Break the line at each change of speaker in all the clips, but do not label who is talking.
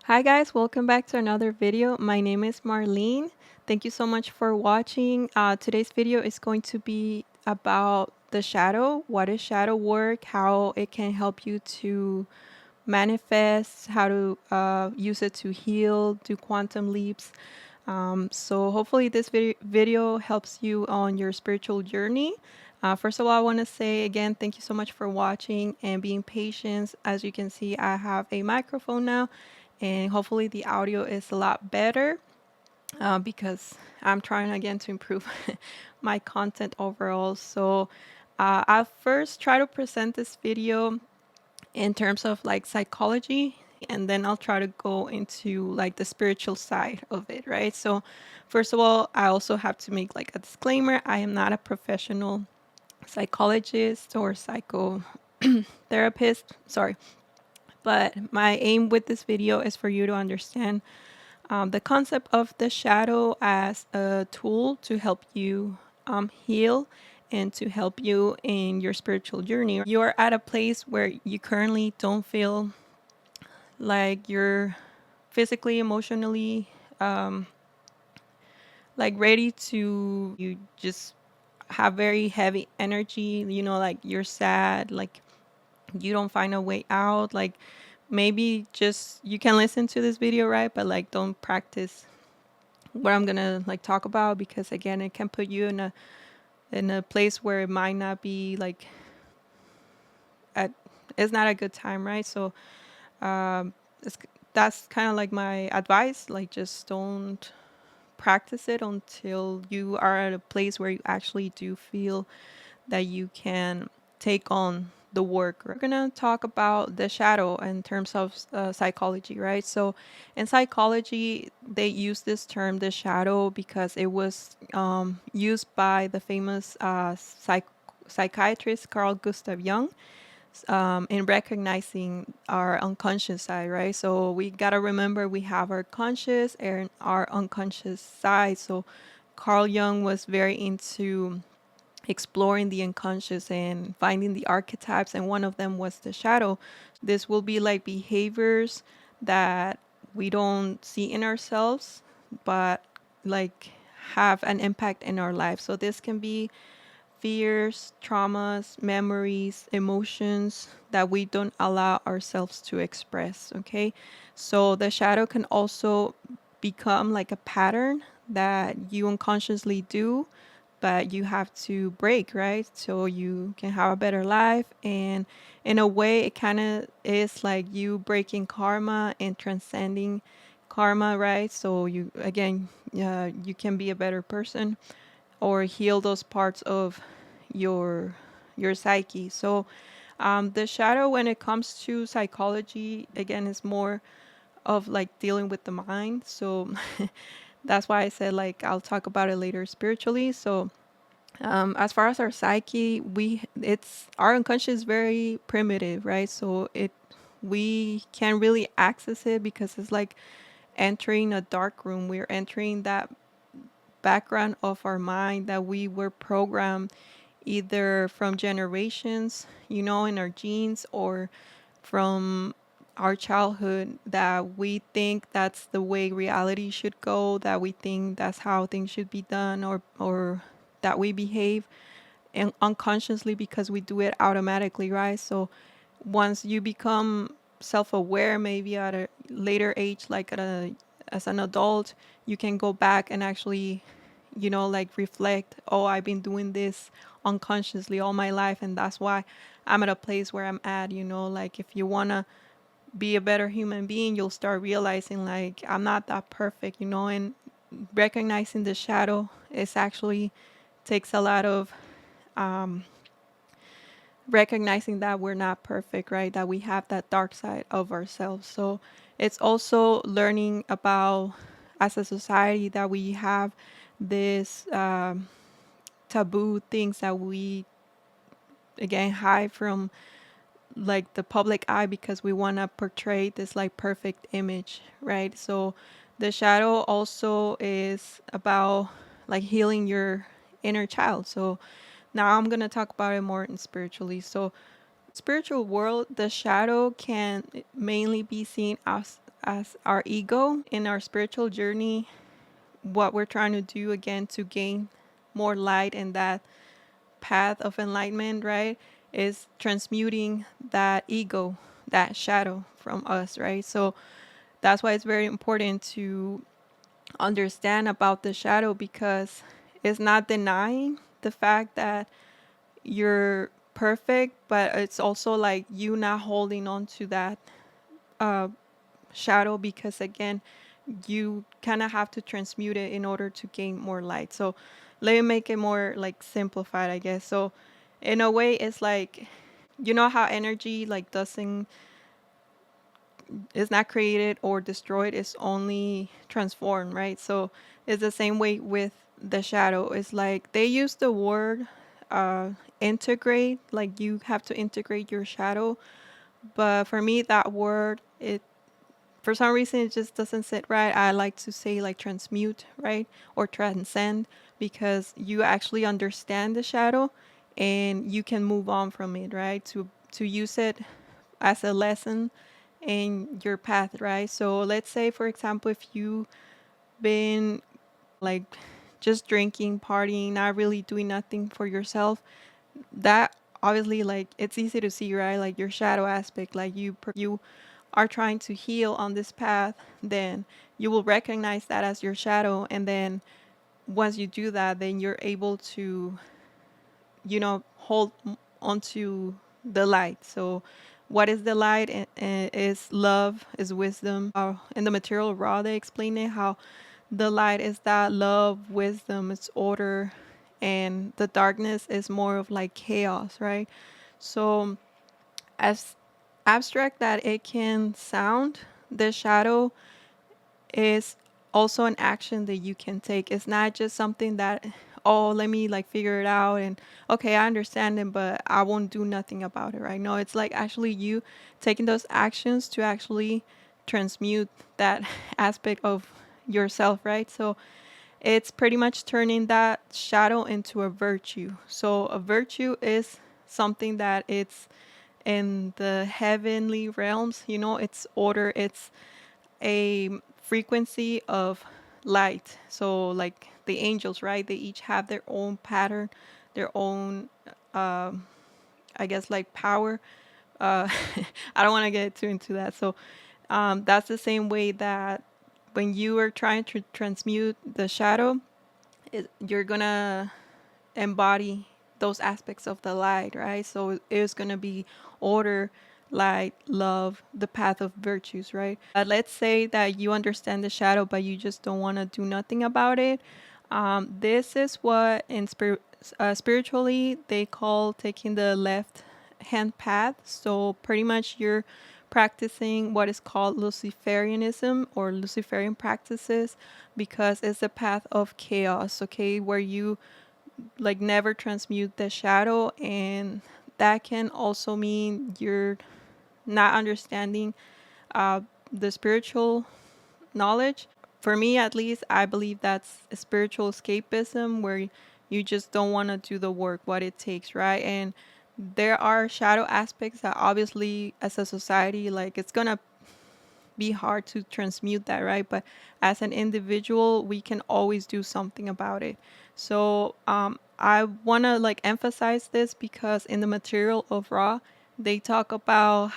Hi guys, welcome back to another video. My name is Marlene. Thank you so much for watching. Today's video is going to be about the shadow. What is shadow work? How it can help you to manifest, how to use it to heal, do quantum leaps. So hopefully this video helps you on your spiritual journey. First of all, I want to say again, thank you so much for watching and being patient. As you can see, I have a microphone now, and hopefully the audio is a lot better because I'm trying again to improve my content overall. So I'll first try to present this video in terms of like psychology, and then I'll try to go into like the spiritual side of it, right? So first of all, I also have to make like a disclaimer. I am not a professional psychologist or psychotherapist, sorry, but my aim with this video is for you to understand the concept of the shadow as a tool to help you heal and to help you in your spiritual journey. You're at a place where you currently don't feel like you're physically, emotionally, like ready to, you just have very heavy energy, like you're sad, like you don't find a way out, like maybe just you can listen to this video, right? But like don't practice what I'm gonna like talk about, because again it can put you in a place where it might not be like at it's not a good time, right? So it's, that's kind of like my advice, like just don't practice it until you are at a place where you actually do feel that you can take on the work. We're gonna talk about the shadow in terms of psychology, right? So in psychology, they use this term, the shadow, because it was used by the famous psychiatrist Carl Gustav Jung in recognizing our unconscious side, right? So we gotta remember we have our conscious and our unconscious side. So Carl Jung was very into exploring the unconscious and finding the archetypes, and one of them was the shadow. This will be like behaviors that we don't see in ourselves, but like have an impact in our life. So this can be fears, traumas, memories, emotions that we don't allow ourselves to express. Okay, so the shadow can also become like a pattern that you unconsciously do, but you have to break, right? So you can have a better life. And in a way, it kind of is like you breaking karma and transcending karma, right? So you, again, you can be a better person or heal those parts of your your psyche. So the shadow, when it comes to psychology, again, is more of like dealing with the mind. So that's why I said like I'll talk about it later spiritually. So as far as our psyche, it's our unconscious is very primitive, right? So we can't really access it because it's like entering a dark room. We're entering that background of our mind that we were programmed either from generations, in our genes, or from our childhood, that we think that's the way reality should go, that we think that's how things should be done, or that we behave and unconsciously because we do it automatically, right? So once you become self-aware, maybe at a later age, like as an adult, you can go back and actually, like reflect, oh, I've been doing this unconsciously all my life, and that's why I'm at a place where I'm at. Like if you want to be a better human being, you'll start realizing like I'm not that perfect, and recognizing the shadow is actually takes a lot of recognizing that we're not perfect, right? That we have that dark side of ourselves. So it's also learning about, as a society, that we have this taboo things that we again hide from like the public eye because we want to portray this like perfect image, right? So the shadow also is about like healing your inner child. So now I'm going to talk about it more in spiritually. So spiritual world, the shadow can mainly be seen as our ego in our spiritual journey. What we're trying to do again to gain more light in that path of enlightenment, right, is transmuting that ego, that shadow from us, right? So that's why it's very important to understand about the shadow, because it's not denying the fact that you're perfect, but it's also like you not holding on to that uh, shadow, because again, you kind of have to transmute it in order to gain more light. So let me make it more like simplified, I guess. So in a way, it's like, you know how energy like doesn't, is not created or destroyed, it's only transformed, right? So it's the same way with the shadow. It's like they use the word integrate, like you have to integrate your shadow. But for me, that word, it, for some reason, it just doesn't sit right. I like to say like transmute, right? Or transcend, because you actually understand the shadow and you can move on from it, right? To use it as a lesson in your path, right? So let's say, for example, if you been like just drinking, partying, not really doing nothing for yourself, that obviously, like, it's easy to see, right? Like your shadow aspect, like you are trying to heal on this path, then you will recognize that as your shadow. And then once you do that, then you're able to, hold onto the light. So what is the light? Is love, is wisdom. In the material raw, they explain it how the light is that love, wisdom, it's order, and the darkness is more of like chaos, right? So as abstract that it can sound, the shadow is also an action that you can take. It's not just something that, oh, let me like figure it out and okay, I understand it, but I won't do nothing about it, right? No, it's like actually you taking those actions to actually transmute that aspect of yourself, right? So it's pretty much turning that shadow into a virtue. So a virtue is something that it's in the heavenly realms, it's order, it's a frequency of light. So like the angels, right? They each have their own pattern, their own, I guess, like power. Uh, I don't want to get too into that. So that's the same way that when you are trying to transmute the shadow, you're gonna embody those aspects of the light, right? So it's going to be order, light, love, the path of virtues, right? Let's say that you understand the shadow, but you just don't want to do nothing about it. This is what in spiritually they call taking the left hand path. So pretty much you're practicing what is called Luciferianism or Luciferian practices, because it's the path of chaos, okay, where you like never transmute the shadow. And that can also mean you're not understanding uh, the spiritual knowledge. For me, at least, I believe that's a spiritual escapism where you just don't want to do the work, what it takes, right? And there are shadow aspects that obviously as a society, like it's going to be hard to transmute that, right? But as an individual, we can always do something about it. So I want to like emphasize this because in the material of raw, they talk about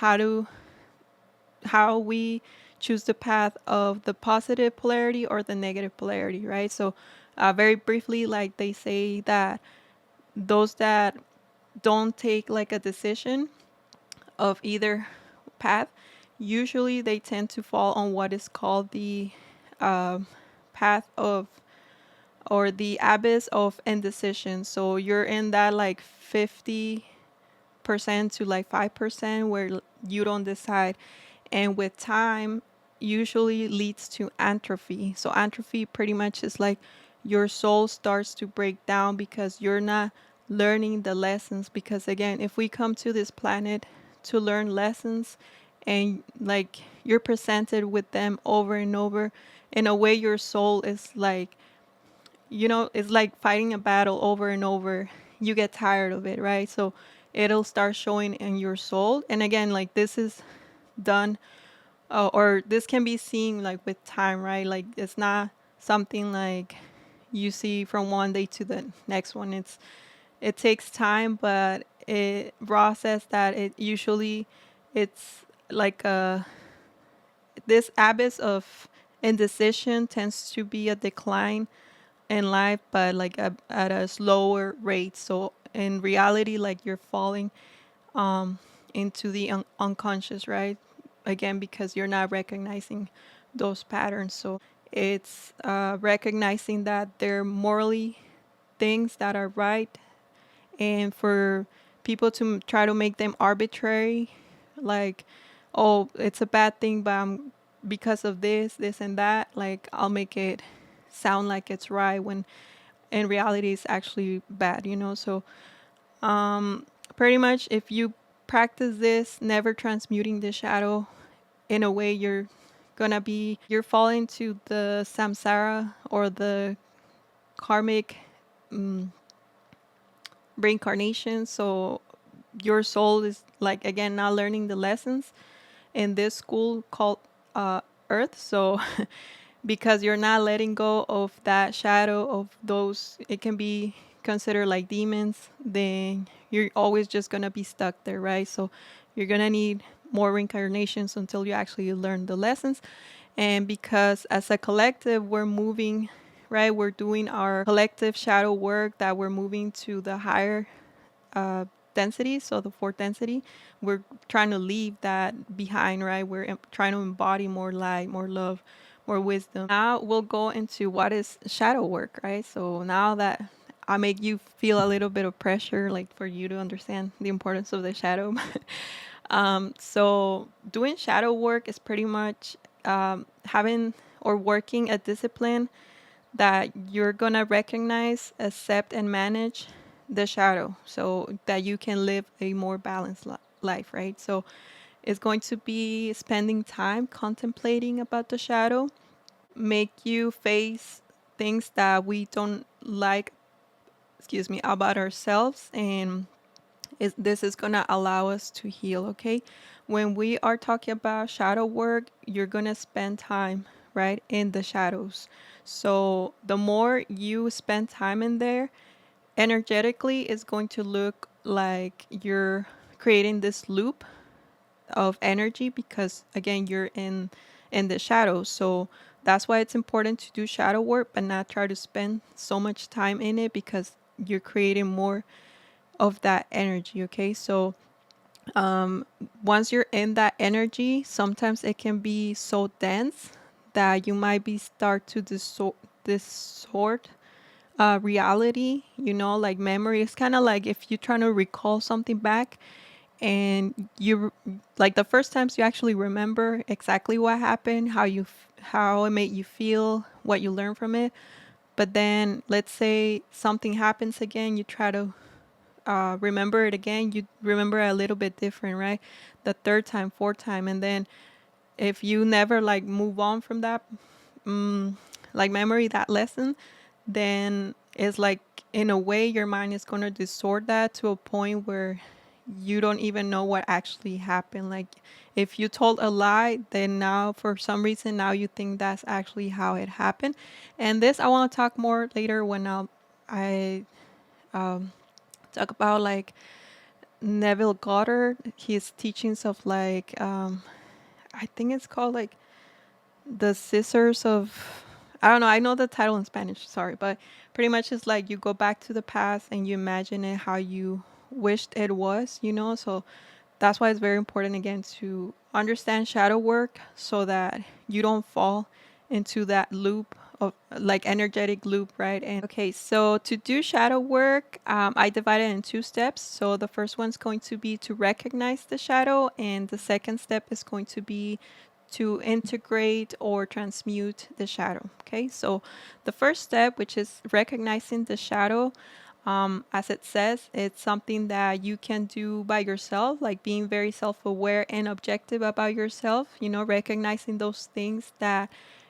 how we choose the path of the positive polarity or the negative polarity, right? So very briefly, like they say that those that don't take like a decision of either path, usually they tend to fall on what is called the uh, path of, or the abyss of indecision. So you're in that like 50% to like 5% where you don't decide. And with time, usually leads to atrophy. So atrophy pretty much is like your soul starts to break down because you're not learning the lessons. Because again, if we come to this planet to learn lessons and like you're presented with them over and over, in a way your soul is like, it's like fighting a battle over and over. You get tired of it, right? So it'll start showing in your soul. And again, like this is done or this can be seen like with time, right? Like it's not something like you see from one day to the next one. It takes time, but it Raw says that it usually it's like this abyss of indecision tends to be a decline in life, but like at a slower rate. So in reality, like you're falling um, into the unconscious, right? Again, because you're not recognizing those patterns. So it's recognizing that they're morally things that are right, and for people to try to make them arbitrary, like, oh, it's a bad thing, but because of this and that, like I'll make it sound like it's right when in reality it's actually bad, you know? So pretty much if you practice this, never transmuting the shadow, in a way you're falling to the samsara or the karmic reincarnation. So your soul is like again not learning the lessons in this school called earth. So because you're not letting go of that shadow of those, it can be considered like demons, then you're always just going to be stuck there, right? So you're going to need more reincarnations until you actually learn the lessons. And because as a collective we're moving, right, we're doing our collective shadow work, that we're moving to the higher density, so the fourth density, we're trying to leave that behind, right? We're trying to embody more light, more love, more wisdom. Now we'll go into what is shadow work, right? So now that I make you feel a little bit of pressure, like for you to understand the importance of the shadow. So doing shadow work is pretty much having or working a discipline that you're going to recognize, accept, and manage the shadow so that you can live a more balanced life, right? So it's going to be spending time contemplating about the shadow, make you face things that we don't like, excuse me, about ourselves, and this is going to allow us to heal, okay? When we are talking about shadow work, you're going to spend time, right, in the shadows. So the more you spend time in there, energetically, it's going to look like you're creating this loop of energy because, again, you're in the shadows. So that's why it's important to do shadow work, but not try to spend so much time in it because you're creating more of that energy, okay? So once you're in that energy, sometimes it can be so dense that you might be start to distort reality, you know, like memory. It's kind of like if you're trying to recall something back and you like the first times you actually remember exactly what happened, how it made you feel, what you learned from it. But then let's say something happens again, you try to remember it again, you remember a little bit different, right? The third time, fourth time, and then if you never like move on from that, like memory, that lesson, then it's like in a way your mind is going to distort that to a point where you don't even know what actually happened. Like if you told a lie, then now for some reason now you think that's actually how it happened. And this I want to talk more later when I talk about like Neville Goddard, his teachings of like I think it's called like the scissors of, I don't know, I know the title in Spanish, sorry, but pretty much it's like you go back to the past and you imagine it how you wished it was, you know. So that's why it's very important again to understand shadow work so that you don't fall into that loop of like energetic loop, right? And okay, so to do shadow work, I divided it in two steps. So the first one's going to be to recognize the shadow, and the second step is going to be to integrate or transmute the shadow. Okay, so the first step, which is recognizing the shadow, as it says, it's something that you can do by yourself, like being very self aware and objective about yourself, you know, recognizing those things that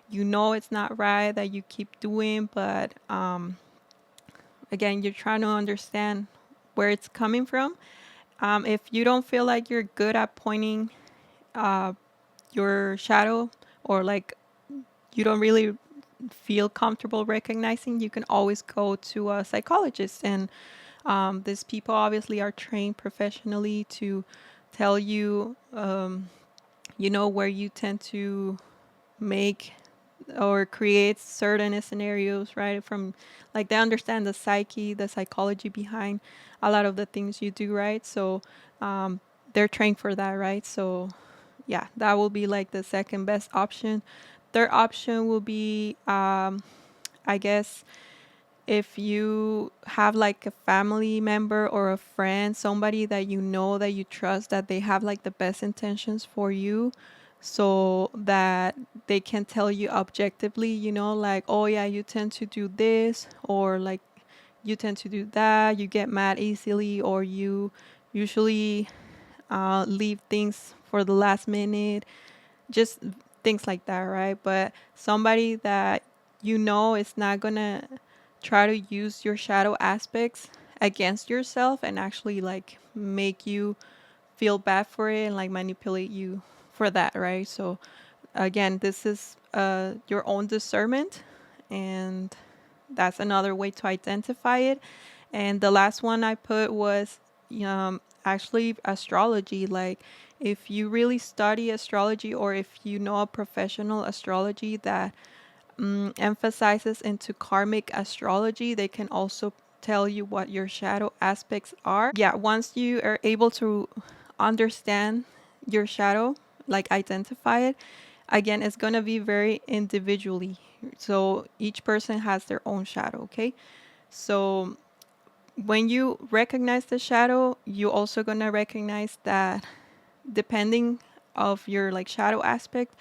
you know it's not right, that you keep doing, but again, you're trying to understand where it's coming from. If you don't feel like you're good at pointing your shadow, or like you don't really feel comfortable recognizing, you can always go to a psychologist. And these people obviously are trained professionally to tell you, where you tend to make or create certain scenarios, right? From like they understand the psyche, the psychology behind a lot of the things you do, right? So they're trained for that, right? So yeah, that will be like the second best option. Third option will be, I guess, if you have like a family member or a friend, somebody that you know, that you trust, that they have like the best intentions for you, so that they can tell you objectively, like, oh yeah, you tend to do this, or like you tend to do that, you get mad easily, or you usually leave things for the last minute, just things like that, right? But somebody that is not gonna try to use your shadow aspects against yourself and actually like make you feel bad for it and like manipulate you for that, right? So again, this is your own discernment, and that's another way to identify it. And the last one I put was actually astrology. Like, if you really study astrology, or if you know a professional astrology that emphasizes into karmic astrology, they can also tell you what your shadow aspects are. Yeah, once you are able to understand your shadow, like identify it, again, it's going to be very individually. So each person has their own shadow, okay? So when you recognize the shadow, you also going to recognize that depending of your like shadow aspect,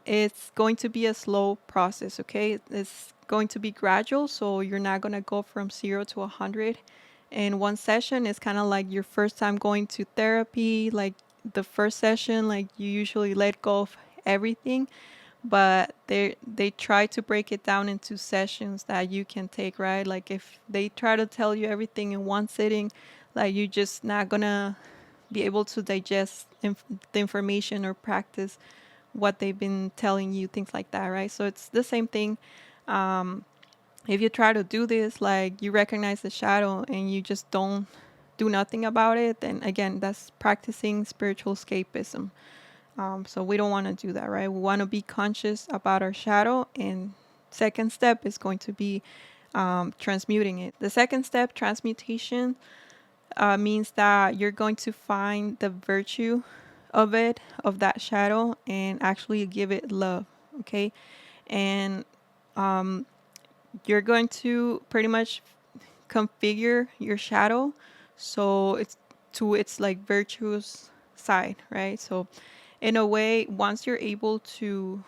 it's going to be a slow process, okay? It's going to be gradual, so you're not going to go from 0 to 100 in one session. It's kind of like your first time going to therapy. Like the first session, like you usually let go of everything, but they try to break it down into sessions that you can take, right? Like if they try to tell you everything in one sitting, like you're just not gonna be able to digest the information or practice what they've been telling you, things like that, right? So it's the same thing. If you try to do this, like you recognize the shadow and you just don't do nothing about it, then again, that's practicing spiritual escapism. So we don't want to do that, right? We want to be conscious about our shadow. And second step is going to be transmuting it. The second step, transmutation, means that you're going to find the virtue of it, of that shadow, and actually give it love, okay? And you're going to pretty much configure your shadow so it's to its like virtuous side, right? So in a way, once you're able to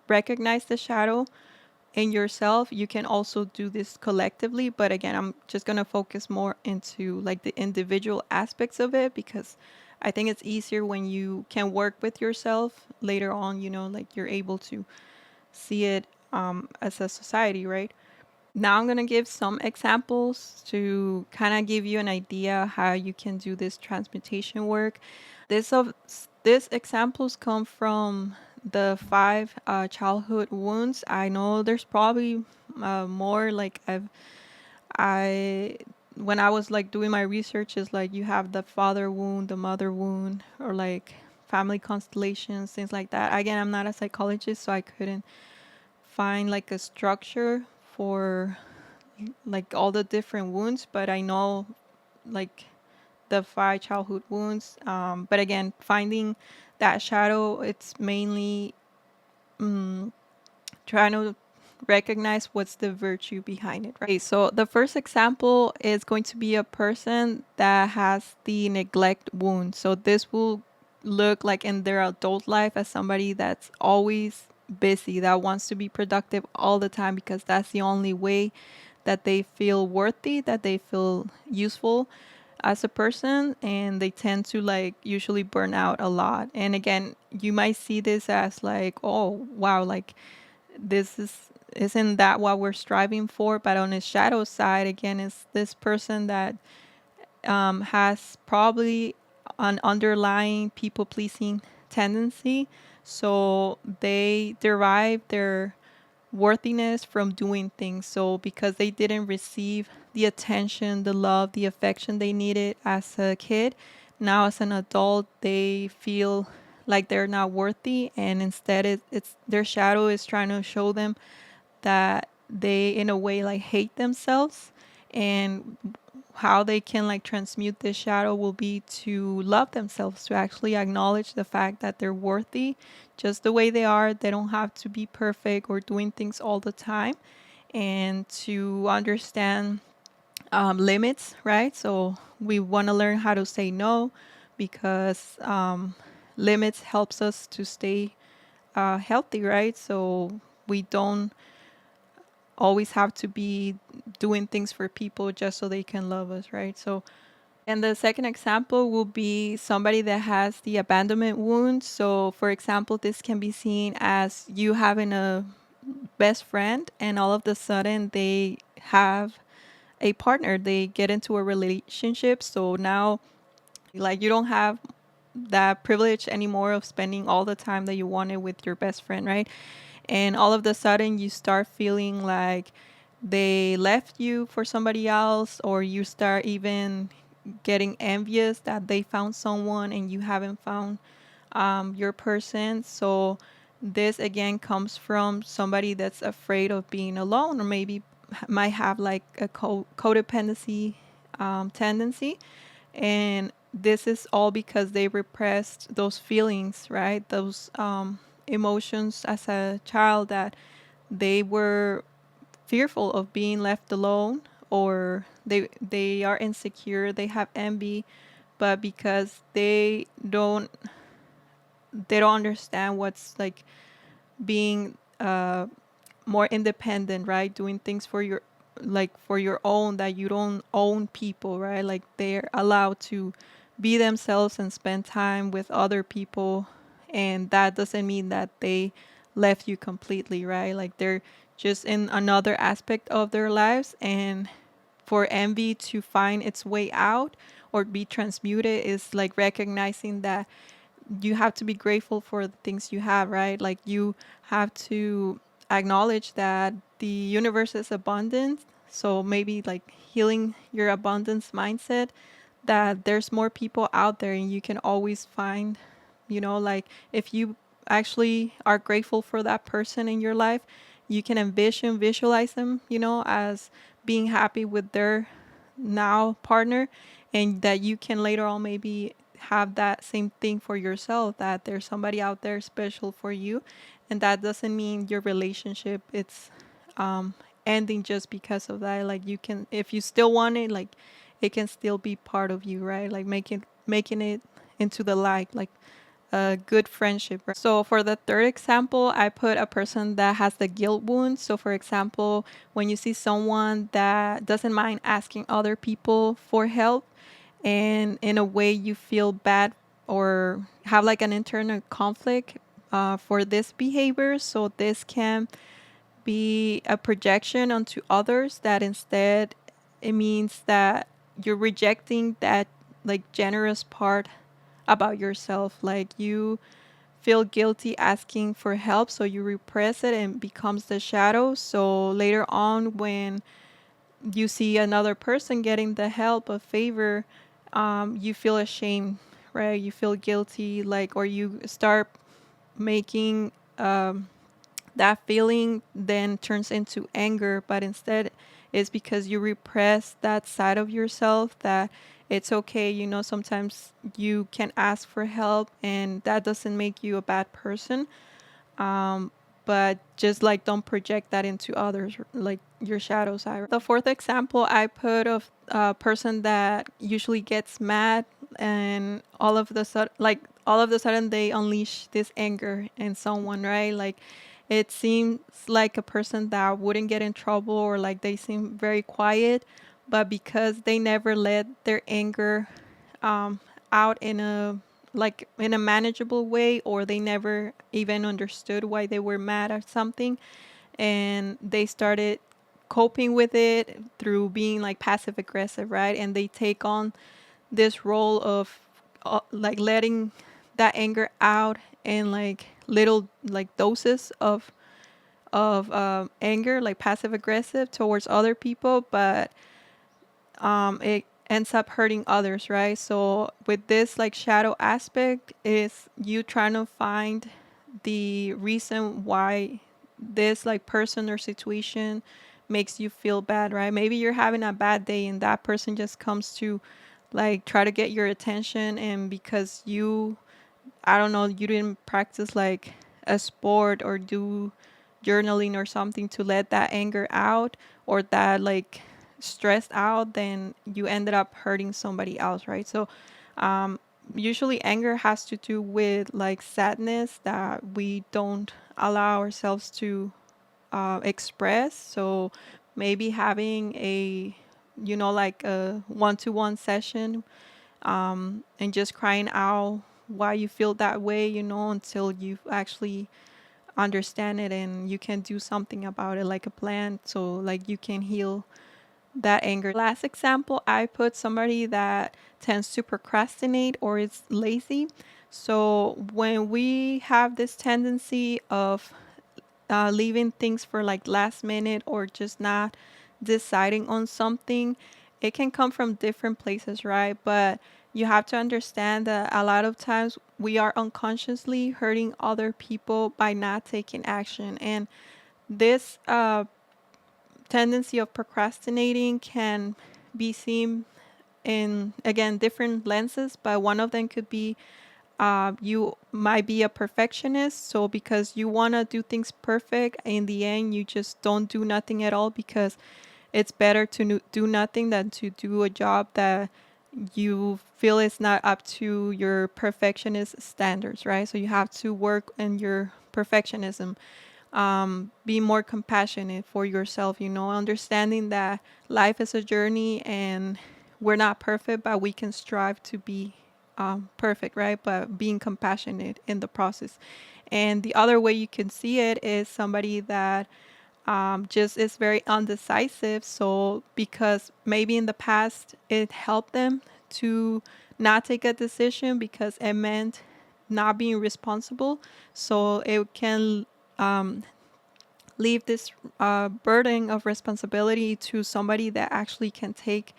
recognize the shadow in yourself, you can also do this collectively. But again, I'm just going to focus more into like the individual aspects of it, because I think it's easier when you can work with yourself later on, like you're able to see it as a society, right? Now I'm going to give some examples to kind of give you an idea how you can do this transmutation work. These examples come from the five childhood wounds. I know there's probably more. Like I when I was like doing my research, is like you have the father wound, the mother wound, or like family constellations, things like that. Again, I'm not a psychologist, so I couldn't find like a structure for like all the different wounds, but I know like the five childhood wounds. But again, finding that shadow, it's mainly trying to recognize what's the virtue behind it, right? Okay, so the first example is going to be a person that has the neglect wound. So this will look like in their adult life as somebody that's always busy, that wants to be productive all the time, because that's the only way that they feel worthy, that they feel useful as a person, and they tend to like usually burn out a lot. And again, you might see this as like, oh wow, like this isn't that what we're striving for? But on the shadow side, again, is this person that has probably an underlying people pleasing tendency. So they derive their worthiness from doing things. So because they didn't receive the attention, the love, the affection they needed as a kid, now as an adult, they feel like they're not worthy, and instead it's their shadow is trying to show them that they in a way like hate themselves. And how they can like transmute this shadow will be to love themselves, to actually acknowledge the fact that they're worthy just the way they are. They don't have to be perfect or doing things all the time, and to understand limits, right? So we want to learn how to say no, because limits helps us to stay healthy, right? So we don't always have to be doing things for people just so they can love us, right? So, and the second example will be somebody that has the abandonment wound. So, for example, this can be seen as you having a best friend, and all of a sudden they have a partner, they get into a relationship. So now, like, you don't have that privilege anymore of spending all the time that you wanted with your best friend, right? And all of a sudden you start feeling like they left you for somebody else, or you start even getting envious that they found someone and you haven't found your person. So this again comes from somebody that's afraid of being alone, or maybe might have like a codependency tendency. And this is all because they repressed those feelings, right? Those emotions as a child, that they were fearful of being left alone, or they are insecure, they have envy, but because they don't understand what's like being more independent, right? Doing things for your, like for your own, that you don't own people, right? Like they're allowed to be themselves and spend time with other people, and that doesn't mean that they left you completely, right? Like they're just in another aspect of their lives. And for envy to find its way out or be transmuted is like recognizing that you have to be grateful for the things you have, right? Like you have to acknowledge that the universe is abundant. So maybe like healing your abundance mindset, that there's more people out there and you can always find, like if you actually are grateful for that person in your life, you can visualize them, as being happy with their now partner, and that you can later on maybe have that same thing for yourself, that there's somebody out there special for you. And that doesn't mean your relationship it's ending just because of that. Like you can, if you still want it, like it can still be part of you, right? Like making it into the light, like a good friendship, right? So for the third example, I put a person that has the guilt wound. So for example, when you see someone that doesn't mind asking other people for help, and in a way you feel bad or have like an internal conflict for this behavior. So this can be a projection onto others, that instead it means that you're rejecting that like generous part about yourself. Like you feel guilty asking for help, so you repress it and becomes the shadow. So later on, when you see another person getting the help, a favor, you feel ashamed, right? You feel guilty, like, or you start making that feeling then turns into anger, but instead it's because you repress that side of yourself, that it's okay, sometimes you can ask for help and that doesn't make you a bad person. um, but just like don't project that into others, like your shadow side. The fourth example I put of a person that usually gets mad, and all of the sudden they unleash this anger in someone, right? Like it seems like a person that wouldn't get in trouble, or like they seem very quiet, but because they never let their anger um, out in a manageable way, or they never even understood why they were mad at something, and they started coping with it through being like passive aggressive, right? And they take on this role of like letting that anger out in like little like doses of anger, like passive aggressive towards other people, but it ends up hurting others, right? So with this like shadow aspect is you trying to find the reason why this like person or situation makes you feel bad, right? Maybe you're having a bad day and that person just comes to like try to get your attention, and because you, I don't know, you didn't practice like a sport or do journaling or something to let that anger out or that like stressed out, then you ended up hurting somebody else, right? So um, usually anger has to do with like sadness that we don't allow ourselves to express. So maybe having a, you know, like a one-to-one session and just crying out why you feel that way, you know, until you actually understand it and you can do something about it, like a plan, so like you can heal that anger. Last example, I put somebody that tends to procrastinate or is lazy. So when we have this tendency of leaving things for like last minute or just not deciding on something, it can come from different places, right? But you have to understand that a lot of times we are unconsciously hurting other people by not taking action. And this tendency of procrastinating can be seen in, again, different lenses, but one of them could be you might be a perfectionist. So because you want to do things perfect, in the end, you just don't do nothing at all because it's better to do nothing than to do a job that you feel is not up to your perfectionist standards, right? So you have to work on your perfectionism, be more compassionate for yourself, you know, understanding that life is a journey and we're not perfect, but we can strive to be perfect, right? But being compassionate in the process. And the other way you can see it is somebody that just is very undecisive. So, because maybe in the past it helped them to not take a decision because it meant not being responsible. So, it can leave this burden of responsibility to somebody that actually can take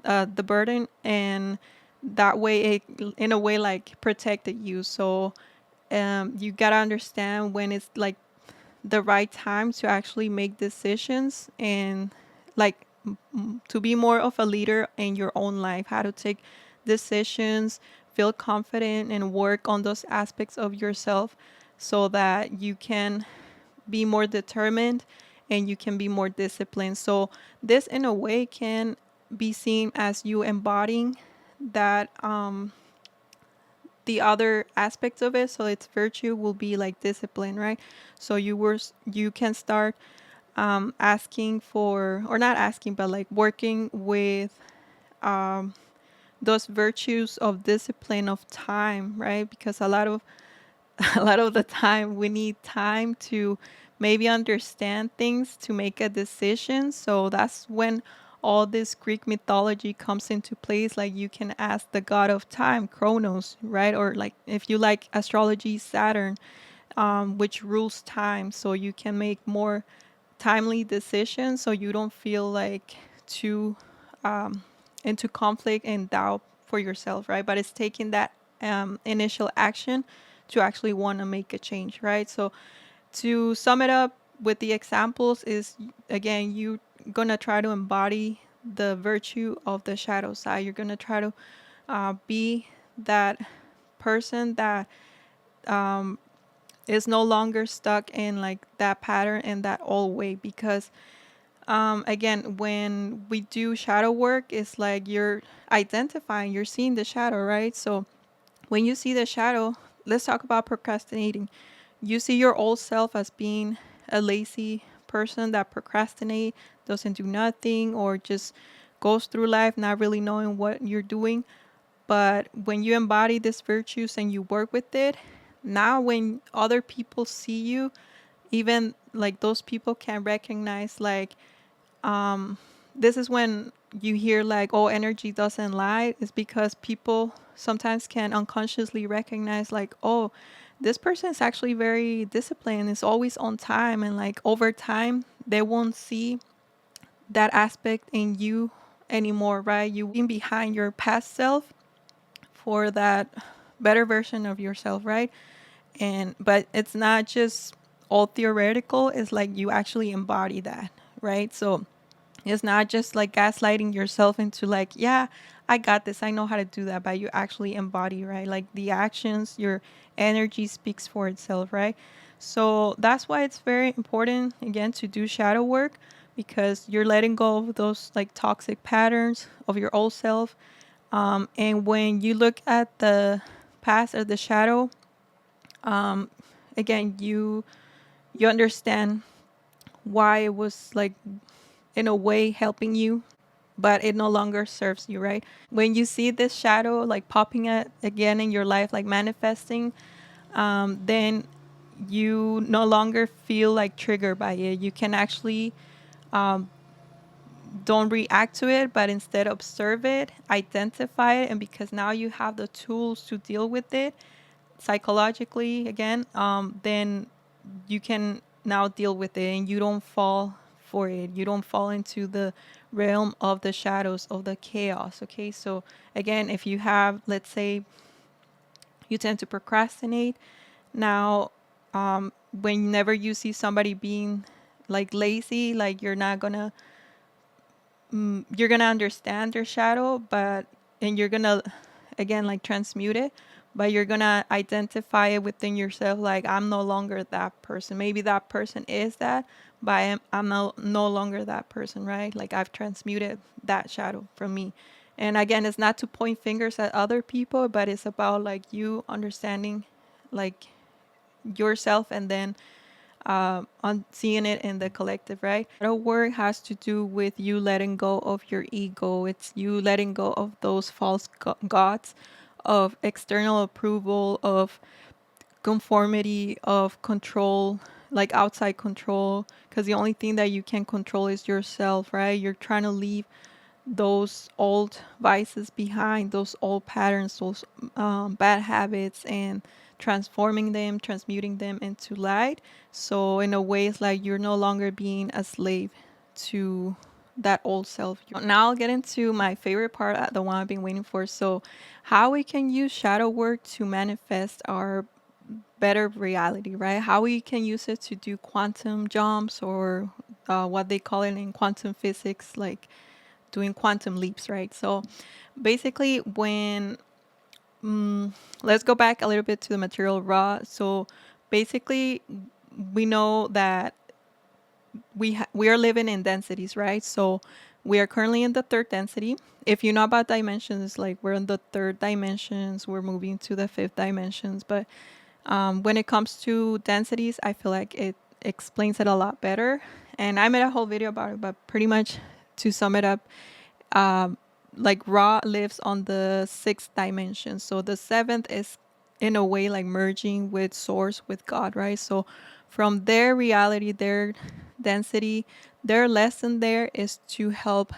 the burden, and that way it in a way like protected you. So you gotta understand when it's like the right time to actually make decisions and like to be more of a leader in your own life, how to take decisions, feel confident, and work on those aspects of yourself so that you can be more determined and you can be more disciplined. So this in a way can be seen as you embodying that the other aspects of it. So its virtue will be like discipline, right? So you can start asking for, or not asking, but like working with those virtues of discipline of time, right? Because a lot of a lot of the time we need time to maybe understand things to make a decision. So that's when all this Greek mythology comes into place. Like you can ask the god of time, Chronos, right? Or like if you like astrology, Saturn, which rules time. So you can make more timely decisions so you don't feel like too into conflict and doubt for yourself, right? But it's taking that initial action to actually want to make a change, right? So to sum it up with the examples is, again, you gonna try to embody the virtue of the shadow side. You're gonna try to be that person that is no longer stuck in like that pattern and that old way, because again, when we do shadow work, it's like you're identifying, you're seeing the shadow, right? So when you see the shadow, let's talk about procrastinating. You see your old self as being a lazy person that procrastinate, doesn't do nothing, or just goes through life not really knowing what you're doing. But when you embody these virtues and you work with it, now when other people see you, even like those people can recognize like this is when you hear like, oh, energy doesn't lie, is because people sometimes can unconsciously recognize like, oh, this person is actually very disciplined, is always on time, and like over time they won't see that aspect in you anymore, right? You being behind your past self for that better version of yourself, right? And but it's not just all theoretical, it's like you actually embody that, right? So it's not just like gaslighting yourself into like, yeah, I got this, I know how to do that, but you actually embody, right? Like the actions, your energy speaks for itself, right? So that's why it's very important again to do shadow work, because you're letting go of those like toxic patterns of your old self. And when you look at the past or the shadow, again, you understand why it was like in a way helping you, but it no longer serves you, right? When you see this shadow like popping up again in your life, like manifesting, then you no longer feel like triggered by it. You can actually don't react to it, but instead observe it, identify it, and because now you have the tools to deal with it psychologically again, then you can now deal with it and you don't fall for it. You don't fall into the realm of the shadows of the chaos. Okay, so again, if you have, let's say, you tend to procrastinate now, whenever you see somebody being like lazy, like you're gonna understand their shadow, but and you're gonna again like transmute it, but you're gonna identify it within yourself like, I'm no longer that person. Maybe that person is that, but I'm no longer that person, right? Like I've transmuted that shadow from me. And again, it's not to point fingers at other people, but it's about like you understanding like yourself, and then on seeing it in the collective, right? Shadow work has to do with you letting go of your ego. It's you letting go of those false gods of external approval, of conformity, of control, like outside control, because the only thing that you can control is yourself, right? You're trying to leave those old vices behind, those old patterns, those bad habits, and transforming them, transmuting them into light. So, in a way, it's like you're no longer being a slave to that old self. Now, I'll get into my favorite part, the one I've been waiting for. So, how we can use shadow work to manifest our better reality, right? How we can use it to do quantum jumps, or what they call it in quantum physics, like doing quantum leaps, right? So basically, when let's go back a little bit to the material raw. So basically, we know that we are living in densities, right? So we are currently in the third density. If you know about dimensions, like we're in the third dimensions, we're moving to the fifth dimensions. But when it comes to densities, I feel like it explains it a lot better. And I made a whole video about it, but pretty much to sum it up, like Ra lives on the sixth dimension. So the seventh is in a way like merging with source, with God, right? So from their reality, their density, their lesson there is to help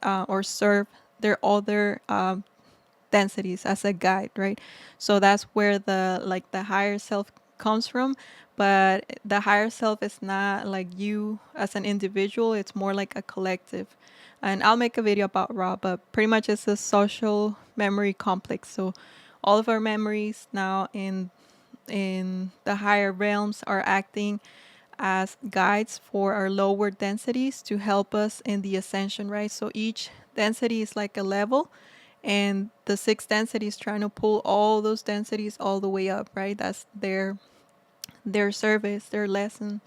or serve their other densities as a guide, right? So that's where the like the higher self comes from. But the higher self is not like you as an individual, it's more like a collective. And I'll make a video about Ra, but pretty much it's a social memory complex. So all of our memories now in the higher realms are acting as guides for our lower densities to help us in the ascension, right? So each density is like a level, and the sixth density is trying to pull all those densities all the way up, right? That's their service, their lesson.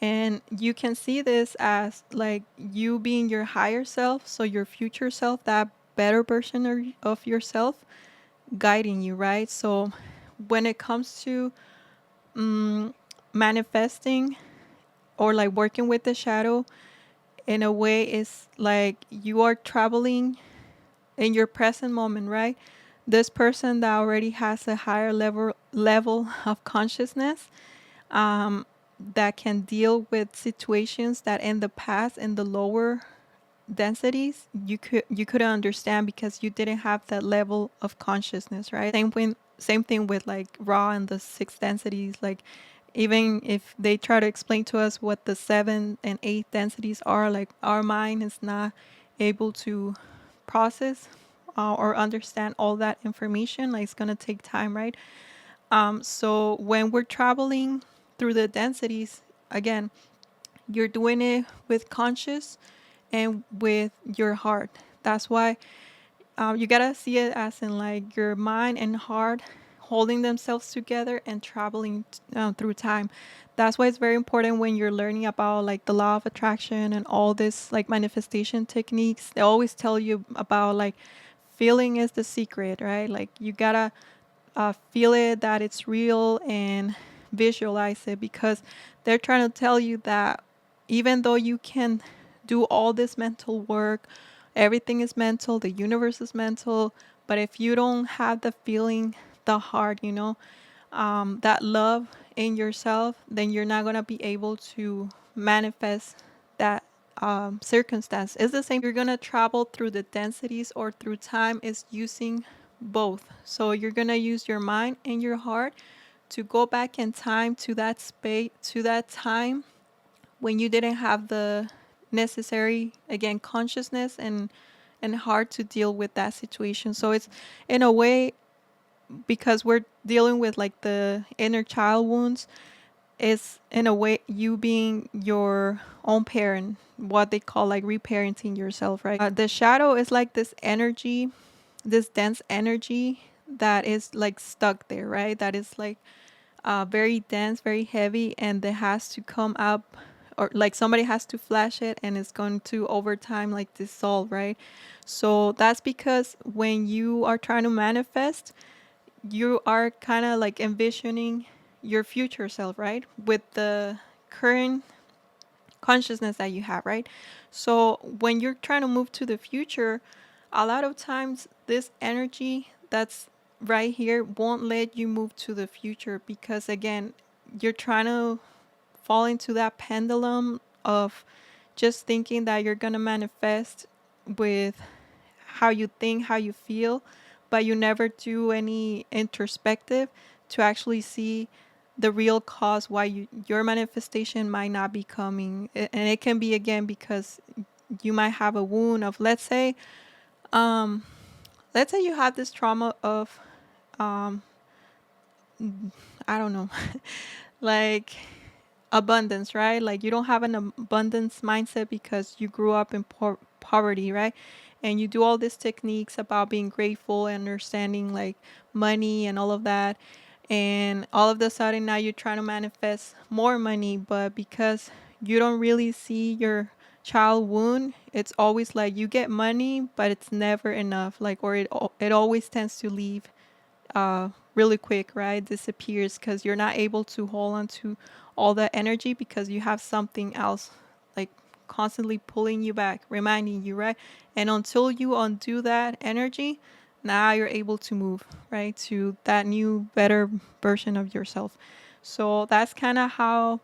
And you can see this as like you being your higher self, so your future self, that better version of yourself guiding you, right? So when it comes to manifesting or like working with the shadow, in a way, it's like you are traveling in your present moment, right? This person that already has a higher level of consciousness, that can deal with situations that in the past, in the lower densities, you couldn't understand because you didn't have that level of consciousness, right? Same thing with like raw and the six densities. Like even if they try to explain to us what the seven and eight densities are, like our mind is not able to process or understand all that information. Like it's gonna take time, right? So when we're traveling through the densities, again, you're doing it with conscious and with your heart. That's why you gotta see it as in like your mind and heart holding themselves together and traveling through time. That's why it's very important when you're learning about like the law of attraction and all this like manifestation techniques. They always tell you about like feeling is the secret, right? Like you gotta feel it, that it's real, and visualize it, because they're trying to tell you that even though you can do all this mental work, everything is mental, the universe is mental, but if you don't have the feeling, the heart, that love in yourself, then you're not going to be able to manifest that circumstance. It's the same. You're going to travel through the densities or through time is using both. So you're going to use your mind and your heart to go back in time to that space, to that time when you didn't have the necessary, again, consciousness and heart to deal with that situation. So it's in a way, because we're dealing with like the inner child wounds, is in a way you being your own parent, what they call like reparenting yourself, right? The shadow is like this energy, this dense energy that is like stuck there, right? That is like very dense, very heavy, and it has to come up, or like somebody has to flash it, and it's going to over time like dissolve, right? So that's because when you are trying to manifest, you are kind of like envisioning your future self, right? With the current consciousness that you have, right? So when you're trying to move to the future, a lot of times this energy that's right here won't let you move to the future, because again, you're trying to fall into that pendulum of just thinking that you're going to manifest with how you think, how you feel, but you never do any introspective to actually see the real cause why your manifestation might not be coming. And it can be, again, because you might have a wound of, um, let's say you have this trauma of, um, I don't know, like abundance, right? Like you don't have an abundance mindset because you grew up in poverty, right? And you do all these techniques about being grateful and understanding like money and all of that. And all of a sudden now you're trying to manifest more money, but because you don't really see your child wound, it's always like you get money, but it's never enough. Like, or it always tends to leave really quick, right? Disappears because you're not able to hold on to all that energy because you have something else like constantly pulling you back, reminding you, right? And until you undo that energy, now you're able to move, right, to that new, better version of yourself. So that's kind of how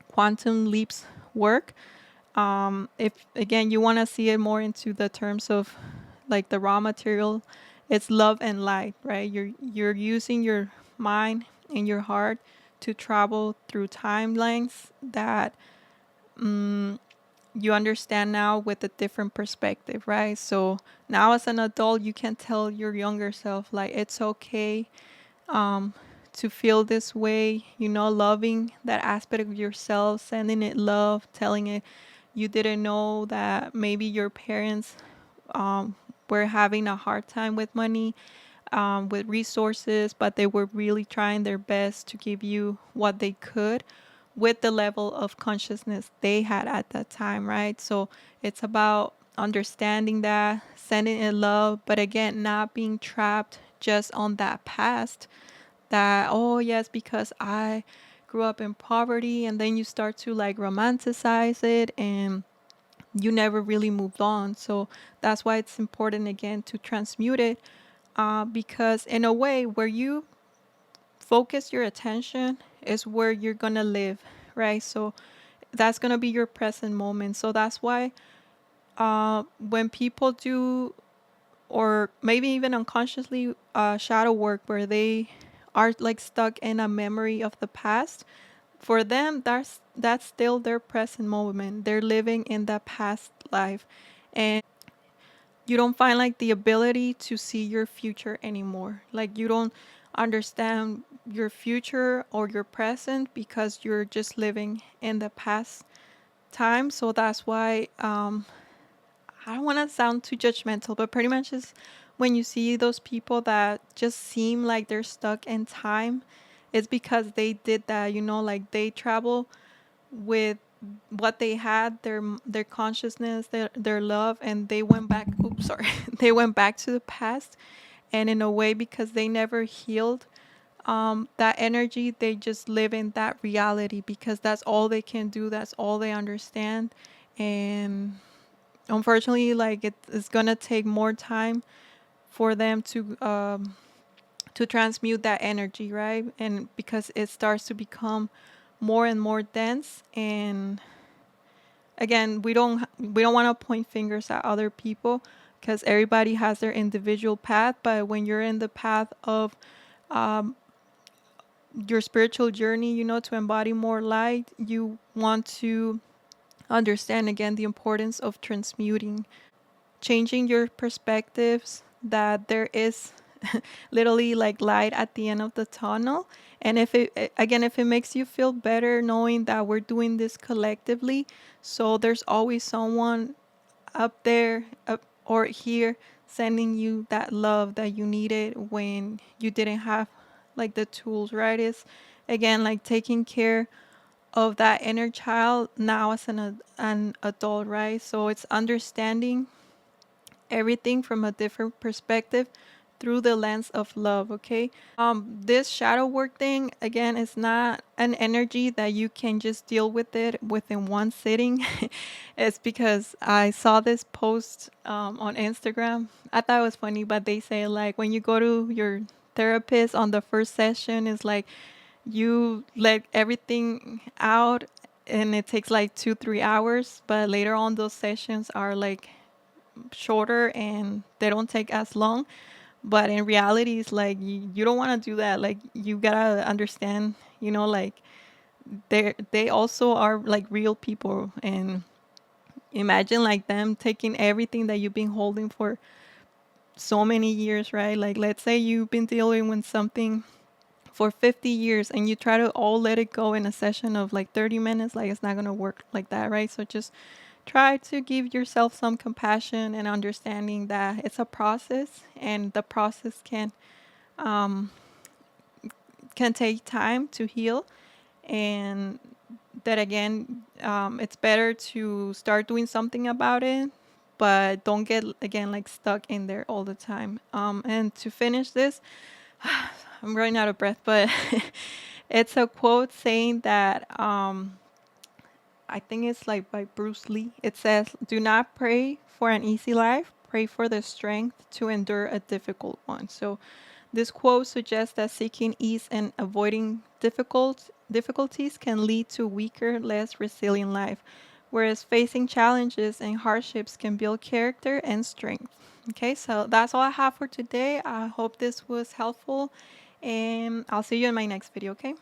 quantum leaps work. If again you want to see it more into the terms of like the raw material, it's love and light, right? You're using your mind and your heart to travel through timelines that you understand now with a different perspective, right? So now as an adult, you can tell your younger self like it's okay um, to feel this way, loving that aspect of yourself, sending it love, telling it you didn't know that maybe your parents um, were having a hard time with money, with resources, but they were really trying their best to give you what they could with the level of consciousness they had at that time, right? So it's about understanding that, sending it love, but again, not being trapped just on that past that, oh, yes, because I grew up in poverty, and then you start to like romanticize it and you never really moved on. So that's why it's important again to transmute it, because in a way where you focus your attention is where you're gonna live, right? So that's gonna be your present moment. So that's why when people do, or maybe even unconsciously, shadow work where they are like stuck in a memory of the past, for them that's still their present moment. They're living in that past life, you don't find like the ability to see your future anymore. Like you don't understand your future or your present because you're just living in the past time. So that's why I don't want to sound too judgmental, but pretty much is when you see those people that just seem like they're stuck in time, it's because they did that, like they travel with what they had, their consciousness, their love, and they went back, oops, sorry, they went back to the past, and in a way, because they never healed that energy, they just live in that reality because that's all they can do, that's all they understand. And unfortunately, like it's gonna take more time for them to transmute that energy, right? And because it starts to become more and more dense. And again, we don't want to point fingers at other people because everybody has their individual path. But when you're in the path of um, your spiritual journey, to embody more light, you want to understand again the importance of transmuting, changing your perspectives, that there is literally like light at the end of the tunnel. And if it makes you feel better knowing that we're doing this collectively, so there's always someone up there, up or here, sending you that love that you needed when you didn't have like the tools, right? Is again like taking care of that inner child now as an adult, right? So it's understanding everything from a different perspective through the lens of love, okay? This shadow work thing, again, is not an energy that you can just deal with it within one sitting. It's because I saw this post on Instagram. I thought it was funny, but they say like when you go to your therapist on the first session, it's like you let everything out and it takes like 2-3 hours, but later on those sessions are like shorter and they don't take as long. But in reality, it's like you don't want to do that. Like you gotta understand, like they also are like real people. And imagine like them taking everything that you've been holding for so many years, right? Like let's say you've been dealing with something for 50 years and you try to all let it go in a session of like 30 minutes. Like it's not gonna work like that, right? So just try to give yourself some compassion and understanding that it's a process, and the process can take time to heal. And that again, it's better to start doing something about it, but don't get again like stuck in there all the time. And to finish this, I'm running out of breath, but it's a quote saying that I think it's like by Bruce Lee. It says, "Do not pray for an easy life, pray for the strength to endure a difficult one." So this quote suggests that seeking ease and avoiding difficulties can lead to weaker, less resilient life, whereas facing challenges and hardships can build character and strength. Okay, so that's all I have for today. I hope this was helpful, and I'll see you in my next video, okay?